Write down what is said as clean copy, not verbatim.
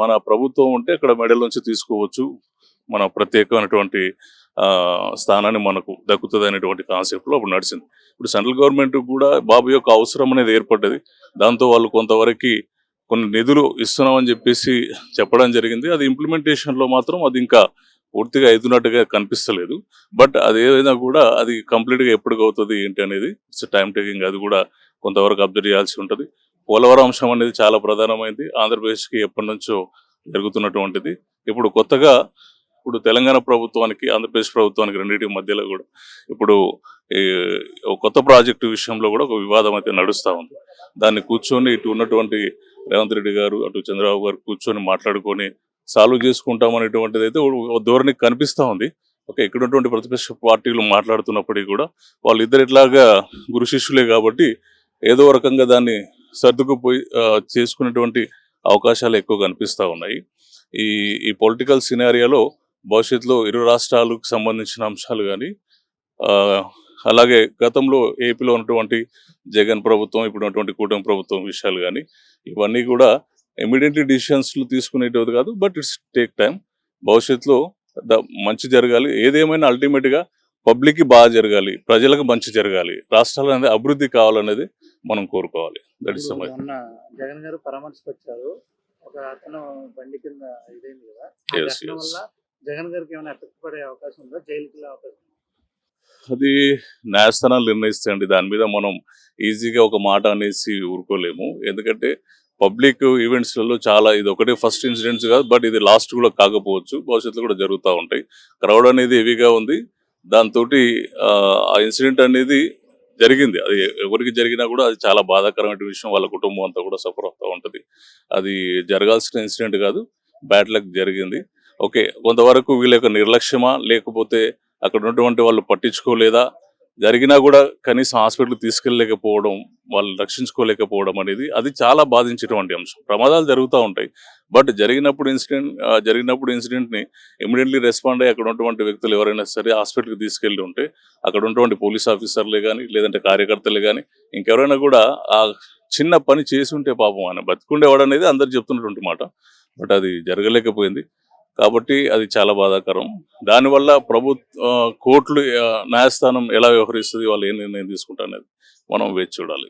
మన ప్రభుత్వం ఉంటే అక్కడ మెడల్ నుంచి తీసుకోవచ్చు, మన ప్రత్యేకమైనటువంటి స్థానాన్ని మనకు దక్కుతుంది అనేటువంటి కాన్సెప్ట్లో అప్పుడు నడిచింది. ఇప్పుడు సెంట్రల్ గవర్నమెంట్ కూడా బాబు యొక్క అవసరం అనేది ఏర్పడ్డది. దాంతో వాళ్ళు కొంతవరకు కొన్ని నిధులు ఇస్తున్నామని చెప్పేసి చెప్పడం జరిగింది. అది ఇంప్లిమెంటేషన్లో మాత్రం అది ఇంకా పూర్తిగా అవుతున్నట్టుగా కనిపిస్తలేదు. బట్ అది ఏదైనా కూడా అది కంప్లీట్గా ఎప్పటికి అవుతుంది ఏంటి అనేది ఇట్స్ టైం టేకింగ్. అది కూడా కొంతవరకు అబ్జర్వ్ చేయాల్సి ఉంటుంది. పోలవరం అంశం అనేది చాలా ప్రధానమైంది. ఆంధ్రప్రదేశ్కి ఎప్పటి నుంచో జరుగుతున్నటువంటిది. ఇప్పుడు కొత్తగా ఇప్పుడు తెలంగాణ ప్రభుత్వానికి ఆంధ్రప్రదేశ్ ప్రభుత్వానికి రెండింటి మధ్యలో కూడా ఇప్పుడు ఈ కొత్త ప్రాజెక్టు విషయంలో కూడా ఒక వివాదం అయితే నడుస్తూ ఉంది. దాన్ని కూర్చొని ఇటు ఉన్నటువంటి రేవంత్ రెడ్డి గారు అటు చంద్రబాబు గారు కూర్చొని మాట్లాడుకొని సాల్వ్ చేసుకుంటామనేటువంటిది అయితే ధోరణి కనిపిస్తూ ఉంది. ఓకే, ఇక్కడ ఉన్నటువంటి ప్రతిపక్ష పార్టీలు మాట్లాడుతున్నప్పటికీ కూడా వాళ్ళిద్దరు ఇట్లాగా గురు శిష్యులే కాబట్టి ఏదో రకంగా దాన్ని సర్దుకుపోయి చేసుకునేటువంటి అవకాశాలు ఎక్కువ కనిపిస్తూ ఉన్నాయి. ఈ పొలిటికల్ సినారియాలో భవిష్యత్తులో ఇరు రాష్ట్రాలకు సంబంధించిన అంశాలు కానీ అలాగే గతంలో ఏపీలో ఉన్నటువంటి జగన్ ప్రభుత్వం ఇప్పుడు ఉన్నటువంటి కూటమి ప్రభుత్వం విషయాలు కానీ ఇవన్నీ కూడా ఇమీడియట్లీ డిసిషన్స్లు తీసుకునేటివి కాదు. But it's take time. భవిష్యత్తులో మంచి జరగాలి. ఏదేమైనా అల్టిమేట్గా పబ్లిక్కి బాగా జరగాలి, ప్రజలకు మంచి జరగాలి, రాష్ట్రాలు అనేది అభివృద్ధి కావాలనేది మనం కోరుకోవాలి. దట్ ఇస్ సమయం. జగన్ గారు పరామర్శకు వచ్చారు. ఒక అతను బండి కింద ఇదైంది కదా, జగన్ గారికి ఏమైనా ఎఫెక్ట్ పడే అవకాశం ఉందా? జైలుకి వెళ్ళే అవకాశం? అది న్యాయస్థానాలు నిర్ణయిస్తాయండి. దాని మీద మనం ఈజీగా ఒక మాట అనేసి ఊరుకోలేము. ఎందుకంటే పబ్లిక్ ఈవెంట్స్లలో చాలా ఇది ఒకటే ఫస్ట్ ఇన్సిడెంట్స్ కాదు, బట్ ఇది లాస్ట్ కూడా కాకపోవచ్చు. భవిష్యత్తులో కూడా జరుగుతూ ఉంటాయి. క్రౌడ్ అనేది హెవీగా ఉంది. దాంతో ఆ ఇన్సిడెంట్ అనేది జరిగింది. అది ఎవరికి జరిగినా కూడా అది చాలా బాధాకరమైన విషయం. వాళ్ళ కుటుంబం అంతా కూడా సఫర్ అవుతూ ఉంటుంది. అది జరగాల్సిన ఇన్సిడెంట్ కాదు, బ్యాడ్ లక్ జరిగింది. ఓకే, కొంతవరకు వీళ్ళ యొక్క నిర్లక్ష్యమా లేకపోతే అక్కడ ఉన్నటువంటి వాళ్ళు పట్టించుకోలేదా, జరిగినా కూడా కనీసం హాస్పిటల్కి తీసుకెళ్ళలేకపోవడం, వాళ్ళు రక్షించుకోలేకపోవడం అనేది అది చాలా బాధించేటువంటి అంశం. ప్రమాదాలు జరుగుతూ ఉంటాయి. బట్ జరిగినప్పుడు ఇన్సిడెంట్ని ఇమీడియట్లీ రెస్పాండ్ అయ్యి అక్కడ ఉన్నటువంటి వ్యక్తులు ఎవరైనా సరే హాస్పిటల్కి తీసుకెళ్ళి ఉంటే అక్కడ ఉన్నటువంటి పోలీస్ ఆఫీసర్లే కానీ లేదంటే కార్యకర్తలే కానీ ఇంకెవరైనా కూడా ఆ చిన్న పని చేసి ఉంటే పాపం ఆయన బతుకుండేవాడు అనేది అందరు చెప్తున్నటువంటి మాట. బట్ అది జరగలేకపోయింది కాబట్టి అది చాలా బాధాకరం. దానివల్ల కోర్టులు న్యాయస్థానం ఎలా వ్యవహరిస్తుంది, వాళ్ళు ఏ నిర్ణయం తీసుకుంటారు అనేది మనం వేచి చూడాలి.